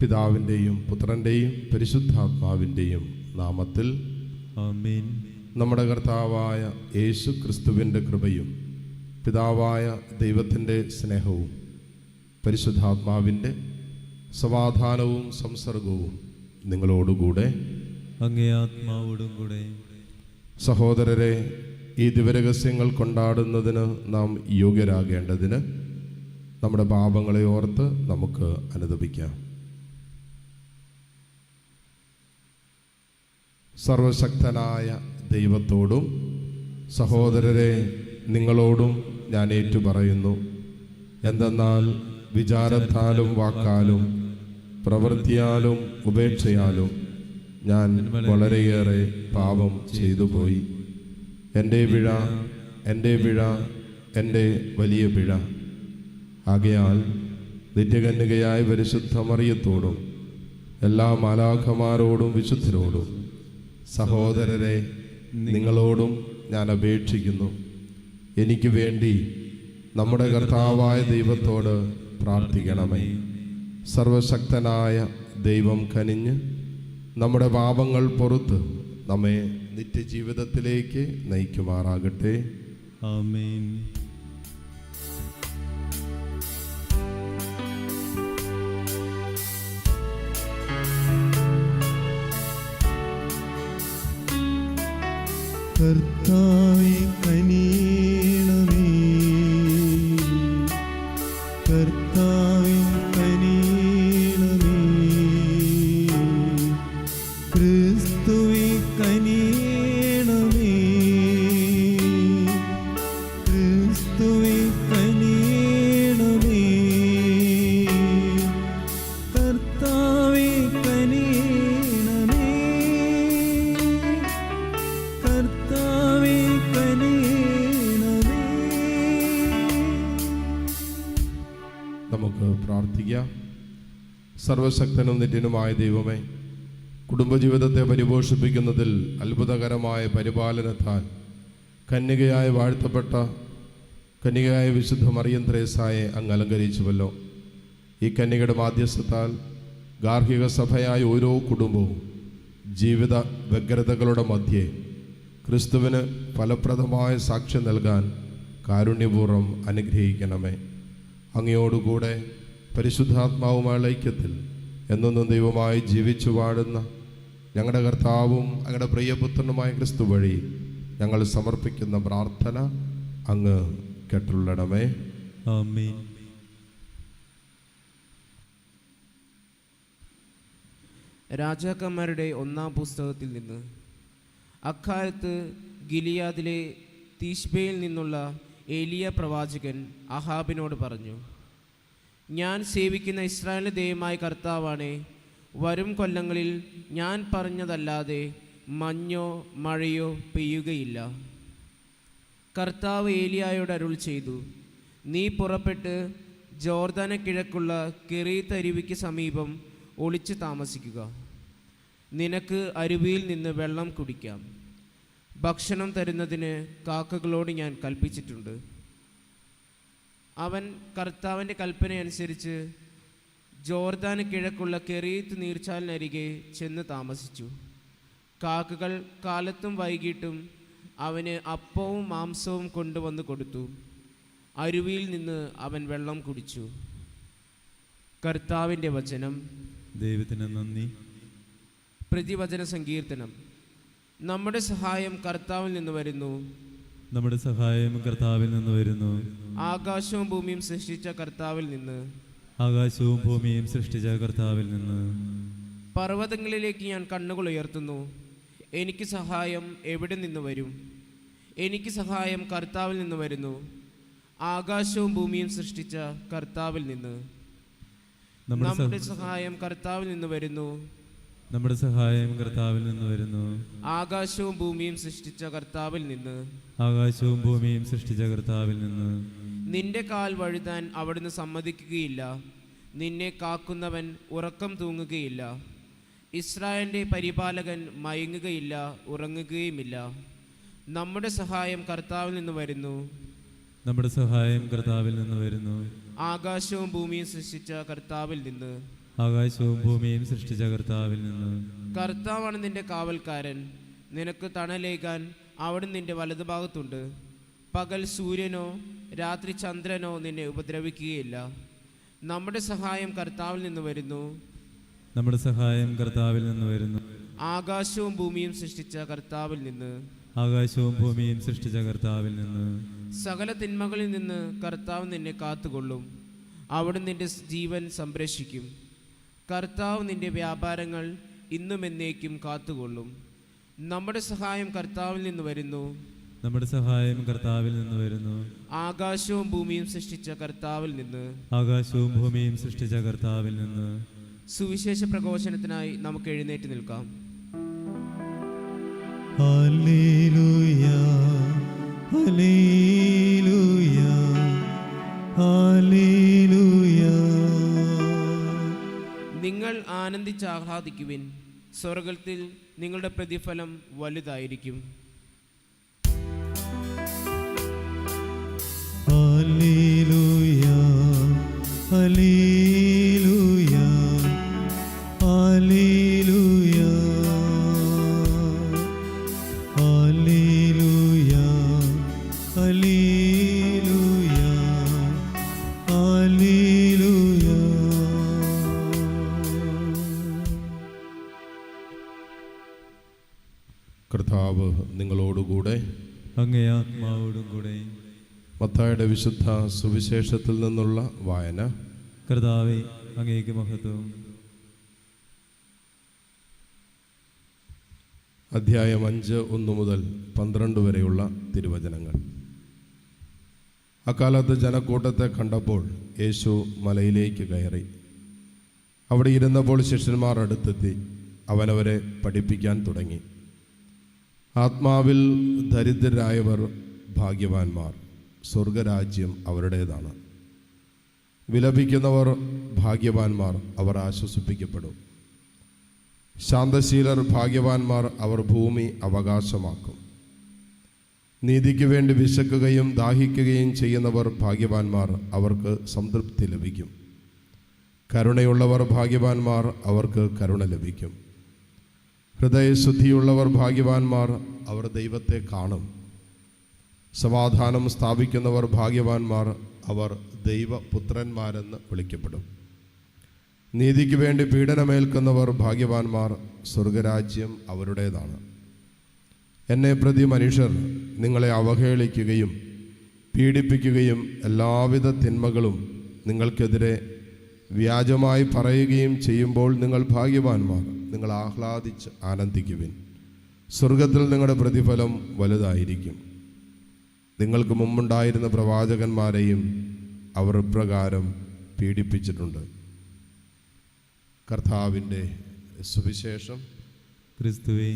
പിതാവിൻ്റെയും പുത്രൻ്റെയും പരിശുദ്ധാത്മാവിൻ്റെയും നാമത്തിൽ ആമേൻ. നമ്മുടെ കർത്താവായ യേശു ക്രിസ്തുവിൻ്റെ കൃപയും പിതാവായ ദൈവത്തിൻ്റെ സ്നേഹവും പരിശുദ്ധാത്മാവിൻ്റെ സമാധാനവും സംസർഗവും നിങ്ങളോടുകൂടെ അങ്ങേ ആത്മാവോടും കൂടെ. സഹോദരരെ, ഈ ദിവരഹസ്യങ്ങൾ കൊണ്ടാടുന്നതിന് നാം യോഗ്യരാകേണ്ടതിന് നമ്മുടെ പാപങ്ങളെ ഓർത്ത് നമുക്ക് അനുതപിക്കാം. സർവശക്തനായ ദൈവത്തോടും സഹോദരരെ നിങ്ങളോടും ഞാൻ ഏറ്റുപറയുന്നു. എന്തെന്നാൽ വിചാരത്താലും വാക്കാലും പ്രവൃത്തിയാലും ഉപേക്ഷയാലും ഞാൻ വളരെയേറെ പാപം ചെയ്തുപോയി. എൻ്റെ പിഴ, എൻ്റെ പിഴ, എൻ്റെ വലിയ പിഴ. ആകയാൽ നിത്യകന്യകയായ പരിശുദ്ധ മറിയത്തോടും എല്ലാ മാലാഖമാരോടും വിശുദ്ധരോടും സഹോദരരെ നിങ്ങളോടും ഞാൻ അപേക്ഷിക്കുന്നു, എനിക്ക് വേണ്ടി നമ്മുടെ കർത്താവായ ദൈവത്തോട് പ്രാർത്ഥിക്കണമേ. സർവശക്തനായ ദൈവം കനിഞ്ഞ് നമ്മുടെ പാപങ്ങൾ പുറത്ത് നമ്മെ നിത്യജീവിതത്തിലേക്ക് നയിക്കുമാറാകട്ടെ. ആമേൻ. കർത്താവേ കനിയണമേ, കർത്താവേ കനിയണമേ, ക്രിസ്തുവേ കനിയണമേ, ക്രിസ്തുവേ കനിയണമേ, കർത്താവേ കനിയണമേ, കർത്താവേ കനിയണമേ. നമുക്ക് പ്രാർത്ഥിക്കാം. സർവശക്തനും നിത്യനുമായ ദൈവമേ, കുടുംബജീവിതത്തെ പരിപോഷിപ്പിക്കുന്നതിൽ അത്ഭുതകരമായ പരിപാലനത്താൽ കന്യകയായി വാഴ്ത്തപ്പെട്ട കന്യകയായ വിശുദ്ധ മറിയം ത്രേസ്യായെ അങ്ങ് അലങ്കരിച്ചുവല്ലോ. ഈ കന്യകയുടെ മാധ്യസ്ഥത്താൽ ഗാർഹിക സഭയായ ഓരോ കുടുംബവും ജീവിത വ്യഗ്രതകളുടെ മധ്യേ ക്രിസ്തുവിന് ഫലപ്രദമായ സാക്ഷ്യം നൽകാൻ കാരുണ്യപൂർവ്വം അനുഗ്രഹിക്കണമേ. അങ്ങയോടുകൂടെ പരിശുദ്ധാത്മാവുമായുള്ള ഐക്യത്തിൽ എന്നൊന്നും ദൈവമായി ജീവിച്ചു വാഴുന്ന ഞങ്ങളുടെ കർത്താവും അങ്ങയുടെ പ്രിയപുത്രനുമായ ക്രിസ്തു വഴി ഞങ്ങൾ സമർപ്പിക്കുന്ന പ്രാർത്ഥന അങ്ങ് കേട്ടുള്ളണമേ. ആമേൻ. രാജാക്കന്മാരുടെ 1-ാം പുസ്തകത്തിൽ നിന്ന്. അക്കാലത്ത് ഗിലിയാദിലെ തീഷ്ബയിൽ നിന്നുള്ള ഏലിയ പ്രവാചകൻ അഹാബിനോട് പറഞ്ഞു, ഞാൻ സേവിക്കുന്ന ഇസ്രായേലിൻ്റെ ദൈവമായ കർത്താവാണേ, വരും കൊല്ലങ്ങളിൽ ഞാൻ പറഞ്ഞതല്ലാതെ മഞ്ഞോ മഴയോ പെയ്യുകയില്ല. കർത്താവ് ഏലിയായോട് അരുൾ ചെയ്തു, നീ പുറപ്പെട്ട് ജോർദാന് കിഴക്കുള്ള കെരീത്ത് അരുവിക്ക് സമീപം ഒളിച്ചു താമസിക്കുക. നിനക്ക് അരുവിയിൽ നിന്ന് വെള്ളം കുടിക്കാം. ഭക്ഷണം തരുന്നതിന് കാക്കകളോട് ഞാൻ കൽപ്പിച്ചിട്ടുണ്ട്. അവൻ കർത്താവിൻ്റെ കൽപ്പനയനുസരിച്ച് ജോർദാന് കിഴക്കുള്ള കെരീത്ത് നീർച്ചാലിനരികെ ചെന്ന് താമസിച്ചു. കാക്കകൾ കാലത്തും വൈകിട്ടും അവന് അപ്പവും മാംസവും കൊണ്ടുവന്ന് കൊടുത്തു. അരുവിയിൽ നിന്ന് അവൻ വെള്ളം കുടിച്ചു. കർത്താവിൻ്റെ വചനം. ദൈവത്തിന് നന്ദി. പ്രതിവചന സങ്കീർത്തനം. നമ്മുടെ സഹായം കർത്താവിൽ നിന്ന് വരുന്നു, നമ്മുടെ സഹായം കർത്താവിൽ നിന്ന് വരുന്നു. ആകാശവും ഭൂമിയും സൃഷ്ടിച്ച കർത്താവിൽ നിന്ന്, ആകാശവും ഭൂമിയും സൃഷ്ടിച്ച കർത്താവിൽ നിന്ന്. പർവ്വതങ്ങളിലേക്ക് ഞാൻ കണ്ണുകൾ ഉയർത്തുന്നു, എനിക്ക് സഹായം എവിടെ നിന്ന് വരും? എനിക്ക് സഹായം കർത്താവിൽ നിന്ന് വരുന്നു, ആകാശവും ഭൂമിയും സൃഷ്ടിച്ച കർത്താവിൽ നിന്ന്. നമ്മുടെ സഹായം കർത്താവിൽ നിന്ന് വരുന്നു, നമ്മുടെ സഹായം കർത്താവിൽ നിന്ന് വരുന്നു. ആകാശവും ഭൂമിയും സൃഷ്ടിച്ച കർത്താവിൽ നിന്ന്, ആകാശവും ഭൂമിയും സൃഷ്ടിച്ച കർത്താവിൽ നിന്ന്. നിന്റെ കാൽ വഴുതാൻ അവിടുന്ന് സമ്മതിക്കുകയില്ല, നിന്നെ കാക്കുന്നവൻ ഉറക്കം തൂങ്ങുകയില്ല. ഇസ്രായേലിൻ്റെ പരിപാലകൻ മയങ്ങുകയില്ല, ഉറങ്ങുകയുമില്ല. നമ്മുടെ സഹായം കർത്താവിൽ നിന്ന് വരുന്നു, നമ്മുടെ സഹായം കർത്താവിൽ നിന്ന് വരുന്നു. ആകാശവും ഭൂമിയും സൃഷ്ടിച്ച കർത്താവിൽ നിന്ന്, ആകാശവും ഭൂമിയും സൃഷ്ടിച്ച കർത്താവിൽ നിന്ന്. കർത്താവാണ് നിന്റെ കാവൽക്കാരൻ, നിനക്ക് തണലേകാൻ അവിടെ നിന്റെ വലതുഭാഗത്തുണ്ട്. പകൽ സൂര്യനോ രാത്രി ചന്ദ്രനോ നിന്നെ ഉപദ്രവിക്കുകയില്ല. നമ്മുടെ സഹായം കർത്താവിൽ നിന്ന് വരുന്നു. നമ്മുടെ സഹായം കർത്താവിൽ നിന്ന് വരുന്നു. ആകാശവും ഭൂമിയും സൃഷ്ടിച്ച കർത്താവിൽ നിന്ന്. ആകാശവും ഭൂമിയും സൃഷ്ടിച്ച കർത്താവിൽ നിന്ന്. സകല തിന്മകളിൽ നിന്ന് കർത്താവ് നിന്നെ കാത്തുകൊള്ളും. അവിടെ നിന്റെ ജീവൻ സംരക്ഷിക്കും. കർത്താവ് നിന്റെ വ്യാപാരങ്ങൾ ഇന്നും എന്നേക്കും കാത്തുകൊള്ളും. നമ്മുടെ സഹായം കർത്താവിൽ നിന്ന് വരുന്നു. നമ്മുടെ സഹായം കർത്താവിൽ നിന്ന് വരുന്നു. ആകാശവും ഭൂമിയും സൃഷ്ടിച്ച കർത്താവിൽ നിന്ന്. ആകാശവും ഭൂമിയും സൃഷ്ടിച്ച കർത്താവിൽ നിന്ന്. സുവിശേഷ പ്രഘോഷണത്തിനായി നമുക്ക് എഴുന്നേറ്റ് നിൽക്കാം. Hallelujah, hallelujah, hallelujah. നിങ്ങൾ ആനന്ദിച്ച് ആഹ്ലാദിക്കുവിൻ, സ്വർഗ്ഗത്തിൽ നിങ്ങളുടെ പ്രതിഫലം വലുതായിരിക്കും. Hallelujah, hallelujah, hallelujah, hallelujah, hallelujah, hallelujah. കർത്താവ് നിങ്ങളോടുകൂടെ. അങ്ങേ ആത്മാവോടും കൂടെ. മത്തായിയുടെ വിശുദ്ധ സുവിശേഷത്തിൽ നിന്നുള്ള വായന. കർത്താവേ, അങ്ങേക്ക് മഹത്വം. അധ്യായം 5:1 മുതൽ 12 വരെയുള്ള തിരുവചനങ്ങൾ. അക്കാലത്ത് ജനക്കൂട്ടത്തെ കണ്ടപ്പോൾ യേശു മലയിലേക്ക് കയറി. അവിടെ ഇരുന്നപ്പോൾ ശിഷ്യന്മാർ അടുത്തെത്തി അവനവരെ പഠിപ്പിക്കാൻ തുടങ്ങി. ആത്മാവിൽ ദരിദ്രരായവർ ഭാഗ്യവാന്മാർ, സ്വർഗരാജ്യം അവരുടേതാണ്. വിലപിക്കുന്നവർ ഭാഗ്യവാന്മാർ, അവർ ആശ്വസിപ്പിക്കപ്പെടും. ശാന്തശീലർ ഭാഗ്യവാന്മാർ, അവർ ഭൂമി അവകാശമാക്കും. നീതിക്ക് വേണ്ടി വിശക്കുകയും ദാഹിക്കുകയും ചെയ്യുന്നവർ ഭാഗ്യവാന്മാർ, അവർക്ക് സംതൃപ്തി ലഭിക്കും. കരുണയുള്ളവർ ഭാഗ്യവാന്മാർ, അവർക്ക് കരുണ ലഭിക്കും. ഹൃദയശുദ്ധിയുള്ളവർ ഭാഗ്യവാന്മാർ, അവർ ദൈവത്തെ കാണും. സമാധാനം സ്ഥാപിക്കുന്നവർ ഭാഗ്യവാന്മാർ, അവർ ദൈവപുത്രന്മാരെന്ന് വിളിക്കപ്പെടും. നീതിക്ക് വേണ്ടി പീഡനമേൽക്കുന്നവർ ഭാഗ്യവാന്മാർ, സ്വർഗരാജ്യം അവരുടേതാണ്. എന്നെ പ്രതി മനുഷ്യർ നിങ്ങളെ അവഹേളിക്കുകയും പീഡിപ്പിക്കുകയും എല്ലാവിധ തിന്മകളും നിങ്ങൾക്കെതിരെ വ്യാജമായി പറയുകയും ചെയ്യുമ്പോൾ നിങ്ങൾ ഭാഗ്യവാന്മാർ, നിങ്ങൾ ആഹ്ലാദിച്ച് ആനന്ദിക്കുവിൻ. സ്വർഗത്തിൽ നിങ്ങളുടെ പ്രതിഫലം വലുതായിരിക്കും. നിങ്ങൾക്ക് മുമ്പുണ്ടായിരുന്ന പ്രവാചകന്മാരെയും അവർ ഇപ്രകാരം പീഡിപ്പിച്ചിട്ടുണ്ട്. കർത്താവിൻ്റെ സുവിശേഷം. ക്രിസ്തുവേ,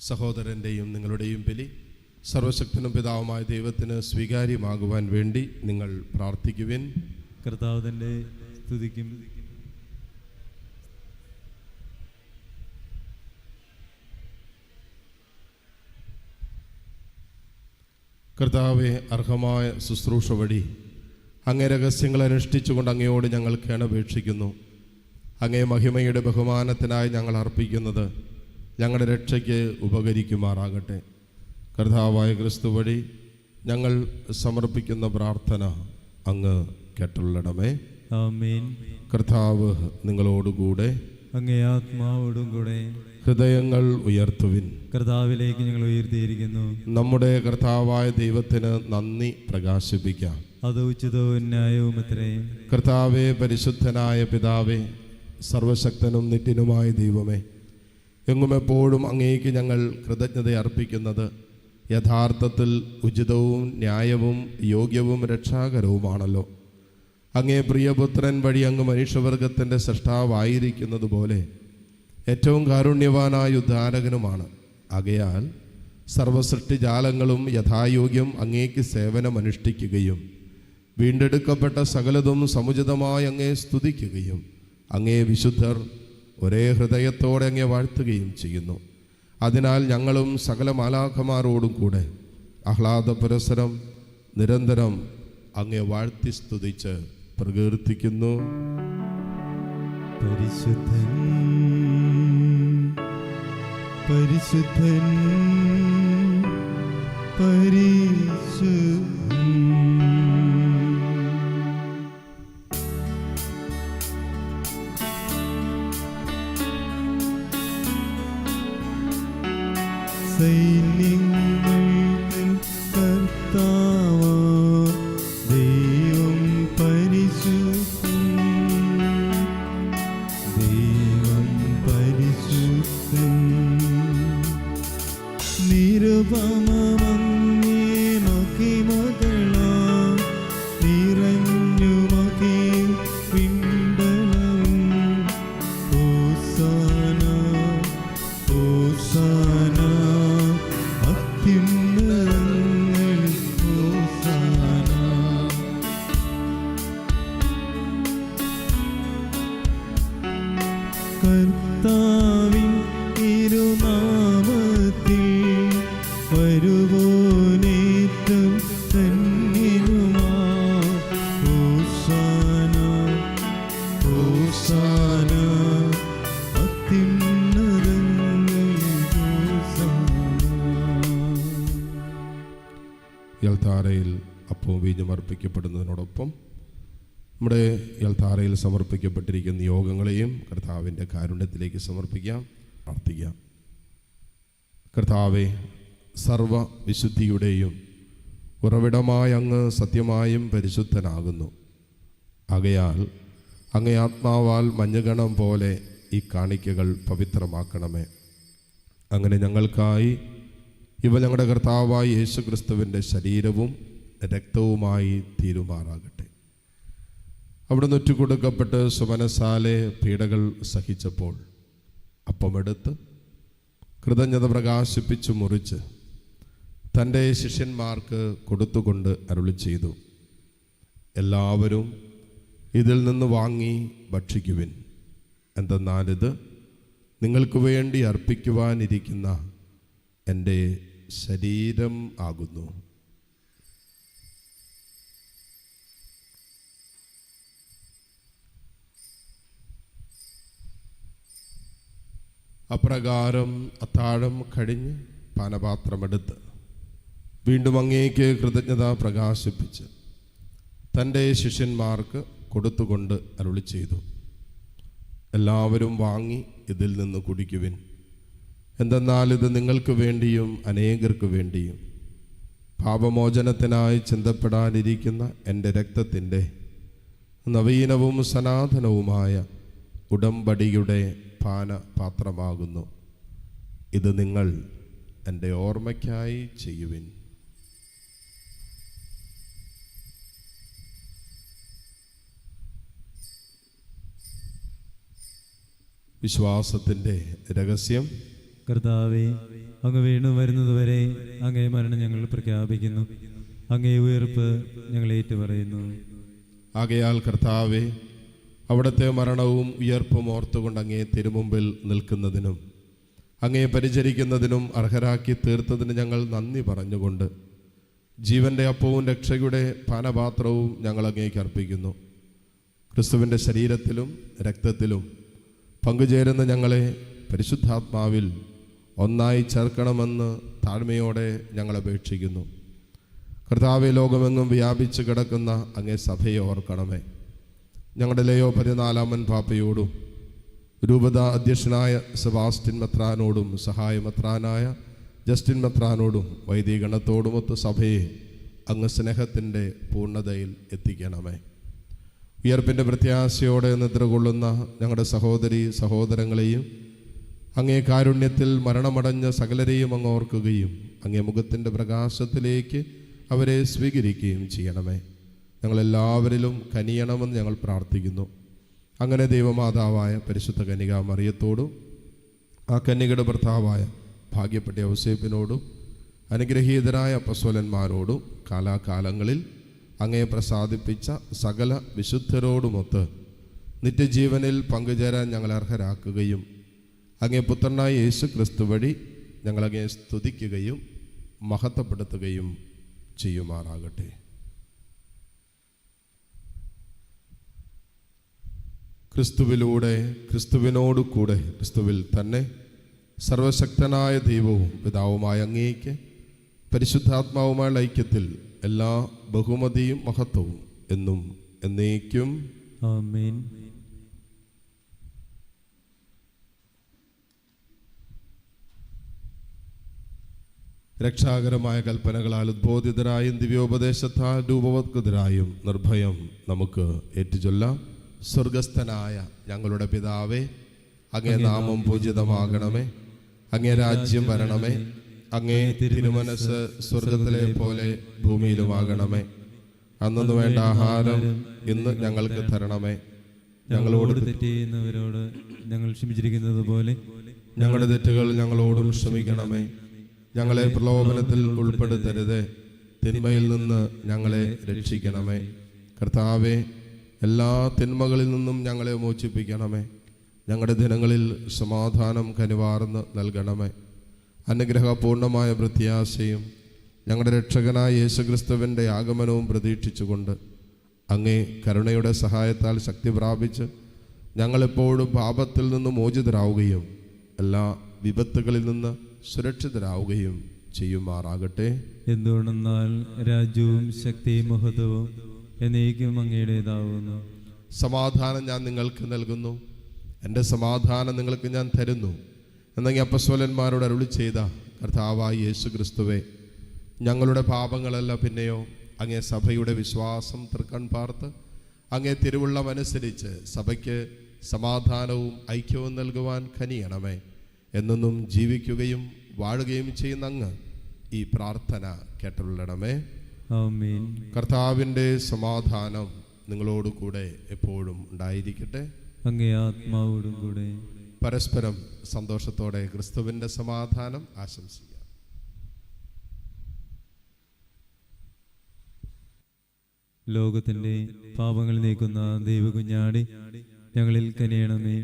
സഹോദരൻ്റെയും നിങ്ങളുടെയും ബലി സർവശക്തനും പിതാവുമായ ദൈവത്തിന് സ്വീകാര്യമാകുവാൻ വേണ്ടി നിങ്ങൾ പ്രാർത്ഥിക്കുവിൻ. കർത്താവ് തൻ്റെ സ്തുതിക്കും കർത്താവെ, അർഹമായ ശുശ്രൂഷ വഴി അങ്ങേ രഹസ്യങ്ങൾ അനുഷ്ഠിച്ചുകൊണ്ട് അങ്ങയോട് ഞങ്ങൾ കേണപേക്ഷിക്കുന്നു. അങ്ങേ മഹിമയുടെ ബഹുമാനത്തിനായി ഞങ്ങൾ അർപ്പിക്കുന്നത് ഞങ്ങളുടെ രക്ഷയ്ക്ക് ഉപകരിക്കുമാറാകട്ടെ. കർത്താവായ ക്രിസ്തു വഴി ഞങ്ങൾ സമർപ്പിക്കുന്ന പ്രാർത്ഥന അങ്ങ് കേട്ടുള്ളണമേ. ആമേൻ. കർത്താവ് നിങ്ങളോടുകൂടെ. അങ്ങേ ആത്മാവോടും കൂടെ. ഹൃദയങ്ങൾ ഉയർത്തുവിൻ. കർത്താവിലേക്ക് ഞങ്ങൾ ഉയർത്തിയിരിക്കുന്നു. നമ്മുടെ കർത്താവായ ദൈവത്തിന് നന്ദി പ്രകാശിപ്പിക്കാം. അത് ഉചിതവും ന്യായവും അത്രേ. കർത്താവേ, പരിശുദ്ധനായ പിതാവേ, സർവശക്തനും നിത്യനുമായ ദൈവമേ, എങ്ങും എപ്പോഴും അങ്ങേക്ക് ഞങ്ങൾ കൃതജ്ഞത അർപ്പിക്കുന്നത് യഥാർത്ഥത്തിൽ ഉചിതവും ന്യായവും യോഗ്യവും രക്ഷാകരവുമാണല്ലോ. അങ്ങേ പ്രിയപുത്രൻ വഴി അങ്ങ് മനുഷ്യവർഗത്തിൻ്റെ സൃഷ്ടാവായിരിക്കുന്നത് പോലെ ഏറ്റവും കാരുണ്യവാനായ ഉദ്ധാരകനുമാണ്. ആകയാൽ സർവസൃഷ്ടിജാലങ്ങളും യഥായോഗ്യം അങ്ങേക്ക് സേവനമനുഷ്ഠിക്കുകയും വീണ്ടെടുക്കപ്പെട്ട സകലതും സമുചിതമായി അങ്ങേ സ്തുതിക്കുകയും അങ്ങേ വിശുദ്ധർ ഒരേ ഹൃദയത്തോടെ അങ്ങേ വാഴ്ത്തുകയും ചെയ്യുന്നു. അതിനാൽ ഞങ്ങളും സകല മാലാഖമാരോടും കൂടെ ആഹ്ലാദപുരസ്സരം നിരന്തരം അങ്ങേ വാഴ്ത്തി സ്തുതിച്ച് പ്രകീർത്തിക്കുന്നു. പരിശുദ്ധൻ, പരിശുദ്ധൻ, പരിശുദ്ധൻ. സൈന്യങ്ങൾ കർത്താവ് ദൈവം പരിശുദ്ധൻ, ദൈവം പരിശുദ്ധൻ. നിരുപമമങ്ങേ മഹിമകളാൽ നിറഞ്ഞു മഹിം പിണ്ഡലം. ഹോസാന, ഹോസാന, അത്യുന്നതങ്ങളിൽ ഹോസാന. കർത്താവിൻ തിരുനാമത്തിൽ വരുവോനേറ്റം ധന്യനുമാ. ഹോസാന, ഹോസാന, അത്യുന്നതങ്ങളിൽ ഹോസാന. യൽത്താരയിൽ അപ്പവും വീഞ്ഞും അർപ്പിക്കപ്പെടുന്നതിനോടൊപ്പം നമ്മുടെ യൽത്താരയിൽ സമർപ്പിക്കപ്പെട്ടിരിക്കുന്ന യോഗങ്ങളെയും കർത്താവിൻ്റെ കാരുണ്യത്തിലേക്ക് സമർപ്പിക്കാം, പ്രാർത്ഥിക്കാം. കർത്താവെ, സർവ വിശുദ്ധിയുടെയും ഉറവിടമായ അങ്ങ് സത്യമായും പരിശുദ്ധനാകുന്നു. ആകയാൽ അങ്ങേ ആത്മാവാൽ മഞ്ഞഗണം പോലെ ഈ കാണിക്കകൾ പവിത്രമാക്കണമേ. അങ്ങനെ ഞങ്ങൾക്കായി ഇവ ഞങ്ങളുടെ കർത്താവായ യേശു ക്രിസ്തുവിൻ്റെ ശരീരവും രക്തവുമായി തീരുമാറാകട്ടെ. അവിടുന്ന് ഒറ്റുകൊടുക്കപ്പെട്ട് സുമനസാലെ പീഡകൾ സഹിച്ചപ്പോൾ അപ്പമെടുത്ത് കൃതജ്ഞത പ്രകാശിപ്പിച്ചു മുറിച്ച് തൻ്റെ ശിഷ്യന്മാർക്ക് കൊടുത്തുകൊണ്ട് അരുളി ചെയ്തു, എല്ലാവരും ഇതിൽ നിന്ന് വാങ്ങി ഭക്ഷിക്കുവിൻ. എന്തെന്നാലിത് നിങ്ങൾക്ക് വേണ്ടി അർപ്പിക്കുവാനിരിക്കുന്ന എൻ്റെ ശരീരം ആകുന്നു. അപ്രകാരം അത്താഴം കഴിഞ്ഞ് പാനപാത്രമെടുത്ത് വീണ്ടും അങ്ങേക്ക് കൃതജ്ഞത പ്രകാശിപ്പിച്ച് തൻ്റെ ശിഷ്യന്മാർക്ക് കൊടുത്തുകൊണ്ട് അരുളി ചെയ്തു, എല്ലാവരും വാങ്ങി ഇതിൽ നിന്ന് കുടിക്കുവിൻ. എന്തെന്നാൽ ഇത് നിങ്ങൾക്ക് വേണ്ടിയും അനേകർക്ക് വേണ്ടിയും പാപമോചനത്തിനായി ചിന്തപ്പെടാനിരിക്കുന്ന എൻ്റെ രക്തത്തിൻ്റെ നവീനവും സനാതനവുമായ ഉടമ്പടിയുടെ പാനപാത്രമാകുന്നു. ഇത് നിങ്ങൾ എൻ്റെ ഓർമ്മയ്ക്കായി ചെയ്യുവിൻ. വിശ്വാസത്തിൻ്റെ രഹസ്യം. കർത്താവേ, അങ്ങ് വീണ്ടും വരുന്നതുവരെ അങ്ങേ മരണം ഞങ്ങൾ പ്രഖ്യാപിക്കുന്നു. അങ്ങേ ഉയർപ്പ് ഞങ്ങൾ ഏറ്റുപറയുന്നു. ആകയാൽ കർത്താവേ, അവിടുത്തെ മരണവും ഉയർപ്പും ഓർത്തുകൊണ്ട് അങ്ങേ തിരുമുമ്പിൽ നിൽക്കുന്നതിനും അങ്ങേ പരിചരിക്കുന്നതിനും അർഹരാക്കി തീർത്തതിന് ഞങ്ങൾ നന്ദി പറഞ്ഞുകൊണ്ട് ജീവൻ്റെ അപ്പവും രക്ഷയുടെ പാനപാത്രവും ഞങ്ങൾ അങ്ങേക്ക് അർപ്പിക്കുന്നു. ക്രിസ്തുവിൻ്റെ ശരീരത്തിലും രക്തത്തിലും പങ്കുചേരുന്ന ഞങ്ങളെ പരിശുദ്ധാത്മാവിൽ ഒന്നായി ചേർക്കണമെന്ന് താഴ്മയോടെ ഞങ്ങൾ അപേക്ഷിക്കുന്നു. കർത്താവെ, ലോകമെങ്ങും വ്യാപിച്ച് കിടക്കുന്ന അങ്ങേ സഭയെ ഓർക്കണമേ. ഞങ്ങളുടെ ലയോ 14 പാപ്പയോടും രൂപത അധ്യക്ഷനായ സെബാസ്റ്റ്യൻ മെത്രാനോടും സഹായമെത്രാനായ ജസ്റ്റിൻ മെത്രാനോടും വൈദികഗണത്തോടുമൊത്ത് സഭയെ അങ്ങ് സ്നേഹത്തിൻ്റെ പൂർണ്ണതയിൽ എത്തിക്കണമേ. ഉയർപ്പിൻ്റെ പ്രത്യാശയോടെ നിദ്ര കൊള്ളുന്ന ഞങ്ങളുടെ സഹോദരീ സഹോദരങ്ങളെയും അങ്ങേ കാരുണ്യത്തിൽ മരണമടഞ്ഞ സകലരെയും അങ്ങ് ഓർക്കുകയും അങ്ങേ മുഖത്തിൻ്റെ പ്രകാശത്തിലേക്ക് അവരെ സ്വീകരിക്കുകയും ചെയ്യണമേ. ഞങ്ങളെല്ലാവരിലും കനിയണമെന്ന് ഞങ്ങൾ പ്രാർത്ഥിക്കുന്നു. അങ്ങനെ ദൈവമാതാവായ പരിശുദ്ധ കന്യകാ മറിയത്തോടും ആ കന്യകയുടെ ഭർത്താവായ ഭാഗ്യപ്പെട്ട ഔസേപ്പിനോടും അനുഗ്രഹീതരായ അപ്പസ്വലന്മാരോടും കാലാകാലങ്ങളിൽ അങ്ങേ പ്രസാദിപ്പിച്ച സകല വിശുദ്ധരോടുമൊത്ത് നിത്യജീവനിൽ പങ്കുചേരാൻ ഞങ്ങൾ അർഹരാക്കുകയും അങ്ങേ പുത്രനായ യേശു ക്രിസ്തു വഴി ഞങ്ങളങ്ങേ സ്തുതിക്കുകയും മഹത്വപ്പെടുത്തുകയും ചെയ്യുമാറാകട്ടെ. ക്രിസ്തുവിലൂടെ, ക്രിസ്തുവിനോട് കൂടെ, ക്രിസ്തുവിൽ തന്നെ സർവശക്തനായ ദൈവവും പിതാവുമായ അങ്ങേക്ക് പരിശുദ്ധാത്മാവുമായുള്ള ഐക്യത്തിൽ എല്ലാ ബഹുമതിയും മഹത്വവും എന്നും എന്നേക്കും ആമേൻ. രക്ഷാകരമായ കൽപ്പനകളാൽ ഉദ്ബോധിതരായും ദിവ്യോപദേശത്താൽ രൂപവത്കൃതരായും നിർഭയം നമുക്ക് ഏറ്റുചൊല്ലാം. സ്വർഗസ്ഥനായ ഞങ്ങളുടെ പിതാവേ, അങ്ങേ നാമം പൂജിതമാകണമേ. അങ്ങേ രാജ്യം വരണമേ. അങ്ങേ തിരുമനസ് സ്വർഗത്തിലെ പോലെ ഭൂമിയിലുമാകണമേ. അന്നു വേണ്ട ആഹാരം ഇന്ന് ഞങ്ങൾക്ക് തരണമേ. ഞങ്ങളോട് തെറ്റ് ചെയ്യുന്നവരോട് ഞങ്ങൾ ക്ഷമിച്ചിരിക്കുന്നത് പോലെ ഞങ്ങളുടെ തെറ്റുകൾ ഞങ്ങളോടും ക്ഷമിക്കണമേ. ഞങ്ങളെ പ്രലോഭനത്തിൽ ഉൾപ്പെടുത്തരുത്, തിന്മയിൽ നിന്ന് ഞങ്ങളെ രക്ഷിക്കണമേ. കർത്താവെ, എല്ലാ തിന്മകളിൽ നിന്നും ഞങ്ങളെ മോചിപ്പിക്കണമേ. ഞങ്ങളുടെ ദിനങ്ങളിൽ സമാധാനം കനിവാർന്ന് നൽകണമേ. അനുഗ്രഹപൂർണമായ പ്രത്യാശയും ഞങ്ങളുടെ രക്ഷകനായ യേശുക്രിസ്തുവിൻ്റെ ആഗമനവും പ്രതീക്ഷിച്ചുകൊണ്ട് അങ്ങേ കരുണയുടെ സഹായത്താൽ ശക്തി പ്രാപിച്ച് ഞങ്ങളെപ്പോഴും പാപത്തിൽ നിന്ന് മോചിതരാവുകയും എല്ലാ വിപത്തുകളിൽ നിന്ന് സുരക്ഷിതരാവുകയും ചെയ്യുമാറാകട്ടെ. എന്തുകൊണ്ടെന്നാൽ രാജ്യവും ശക്തിയും മഹത്വവും എന്നേക്കും അങ്ങയുടേതാവുന്നു. സമാധാനം ഞാൻ നിങ്ങൾക്ക് നൽകുന്നു, എൻ്റെ സമാധാനം നിങ്ങൾക്ക് ഞാൻ തരുന്നു എന്നങ്ങ് അപ്പസ്വലന്മാരോട് അരുളി ചെയ്ത കർത്താവായ യേശു ക്രിസ്തുവേ, ഞങ്ങളുടെ പാപങ്ങളല്ല പിന്നെയോ അങ്ങേ സഭയുടെ വിശ്വാസം തൃക്കൺ പാർത്ത് അങ്ങേ തിരുവുള്ളമനുസരിച്ച് സഭയ്ക്ക് സമാധാനവും ഐക്യവും നൽകുവാൻ കനിയണമേ. എന്നെന്നും ജീവിക്കുകയും വാഴുകയും ചെയ്യുന്ന അങ്ങ് ഈ പ്രാർത്ഥന കേട്ടുള്ളണമേ. ആമേൻ. കർത്താവിൻ്റെ സമാധാനം നിങ്ങളോട് കൂടെ എപ്പോഴും ഉണ്ടായിരിക്കട്ടെ. അങ്ങേ ആത്മാവോടും കൂടെ. പരസ്പരം സന്തോഷത്തോടെ ക്രിസ്തുവിൻ്റെ സമാധാനം ആശംസിക്കാം. ലോകത്തിൻ്റെ പാപങ്ങൾ നീക്കുന്ന ദൈവകുഞ്ഞാടി ഞങ്ങളിൽ കനിയണമേ.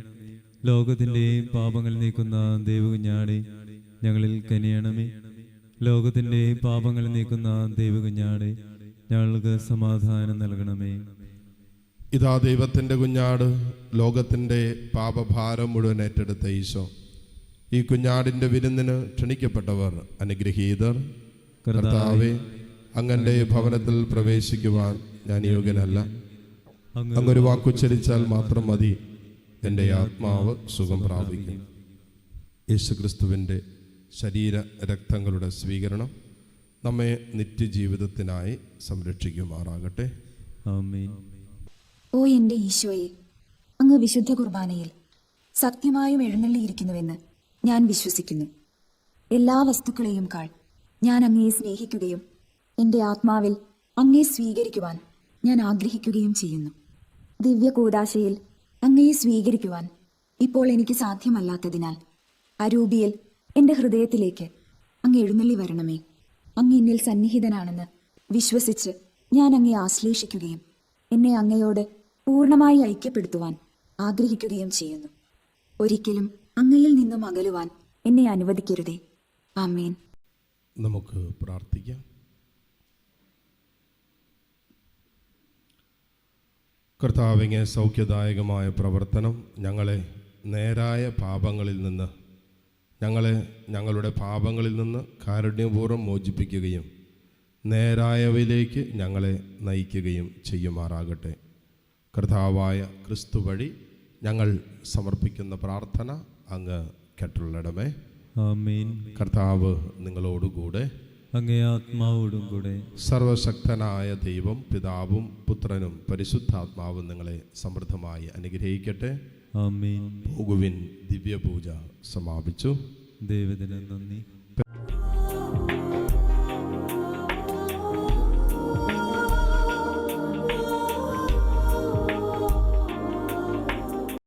ലോകത്തിൻ്റെ പാപങ്ങൾ നീക്കുന്ന ദൈവകുഞ്ഞാടി ഞങ്ങളിൽ കനിയണമേ. ലോകത്തിൻ്റെ പാപങ്ങൾ നീക്കുന്ന ദൈവകുഞ്ഞാടി ഞങ്ങൾക്ക് സമാധാനം നൽകണമേ. ഇതാ ദൈവത്തിൻ്റെ കുഞ്ഞാട്, ലോകത്തിൻ്റെ പാപഭാരം മുഴുവൻ ഏറ്റെടുത്ത ഈശോ. ഈ കുഞ്ഞാടിൻ്റെ വിരുന്നിന് ക്ഷണിക്കപ്പെട്ടവർ അനുഗ്രഹീതർ. കർത്താവേ, അങ്ങൻ്റെ ഭവനത്തിൽ പ്രവേശിക്കുവാൻ ഞാൻ യോഗ്യനല്ല. അങ്ങൊരു വാക്കുച്ചരിച്ചാൽ മാത്രം മതി, എൻ്റെ ആത്മാവ് സുഖം പ്രാപിക്കും. യേശുക്രിസ്തുവിൻ്റെ ശരീര രക്തങ്ങളുടെ സ്വീകരണം നമ്മെ നിത്യജീവിതത്തിനായി സംരക്ഷിക്കുമാറാകട്ടെ. ആമേൻ. ഓ എൻ്റെ ഈശോയെ, അങ്ങ് വിശുദ്ധ കുർബാനയിൽ സത്യമായും എഴുന്നള്ളിയിരിക്കുന്നുവെന്ന് ഞാൻ വിശ്വസിക്കുന്നു. എല്ലാ വസ്തുക്കളെയും കാൾ ഞാൻ അങ്ങയെ സ്നേഹിക്കുകയും എൻ്റെ ആത്മാവിൽ അങ്ങയെ സ്വീകരിക്കുവാൻ ഞാൻ ആഗ്രഹിക്കുകയും ചെയ്യുന്നു. ദിവ്യ കൂദാശയിൽ അങ്ങയെ സ്വീകരിക്കുവാൻ ഇപ്പോൾ എനിക്ക് സാധ്യമല്ലാത്തതിനാൽ അരൂപിയിൽ എൻ്റെ ഹൃദയത്തിലേക്ക് അങ്ങ് എഴുന്നള്ളി വരണമേ. അങ്ങ് എന്നിൽ സന്നിഹിതനാണെന്ന് വിശ്വസിച്ച് ഞാൻ അങ്ങയെ ആശ്ലേഷിക്കുകയും എന്നെ അങ്ങയോട് പൂർണ്ണമായി ഐക്യപ്പെടുത്തുവാൻ ആഗ്രഹിക്കുകയും ചെയ്യുന്നു. ഒരിക്കലും അങ്ങയിൽ നിന്നും അകലുവാൻ എന്നെ അനുവദിക്കരുതേ. ആമേൻ. നമുക്ക് പ്രാർത്ഥിക്കാം. കർത്താവിനെ സൗഖ്യദായകമായ പ്രവർത്തനം ഞങ്ങളെ നേരായ പാപങ്ങളിൽ നിന്ന് ഞങ്ങളുടെ പാപങ്ങളിൽ നിന്ന് കാരുണ്യപൂർവ്വം മോചിപ്പിക്കുകയും നേരായവയിലേക്ക് ഞങ്ങളെ നയിക്കുകയും ചെയ്യുമാറാകട്ടെ. കർത്താവായ ക്രിസ്തു വഴി ഞങ്ങൾ സമർപ്പിക്കുന്ന പ്രാർത്ഥന അങ്ങ് കേട്ടുള്ളടമേ. ആമേൻ. കർത്താവ് നിങ്ങളോടുകൂടെ, അങ്ങേ ആത്മാവോടും കൂടെ. സർവശക്തനായ ദൈവം പിതാവും പുത്രനും പരിശുദ്ധാത്മാവും നിങ്ങളെ സമൃദ്ധമായി അനുഗ്രഹിക്കട്ടെ. ആമേൻ. പോകുവിൻ. ദിവ്യപൂജ സമാപിച്ചു. ദൈവത്തിന് നന്ദി.